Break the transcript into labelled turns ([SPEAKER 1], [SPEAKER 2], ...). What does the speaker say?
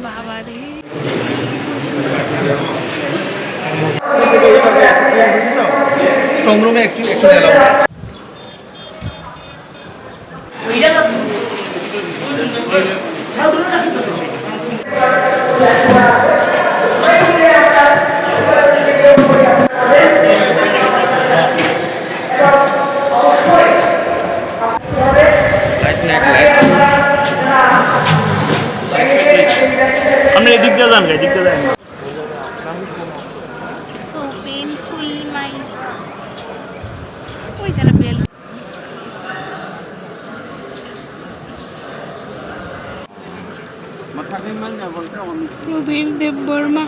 [SPEAKER 1] বাবারে
[SPEAKER 2] স্ট্রং রুমে একটু
[SPEAKER 3] আপনি এদিক দিয়ে যান, এদিক দিয়ে যান।
[SPEAKER 1] সো পেইনফুল মাই ওই যারা বেল প্রবীর দেব বর্মা।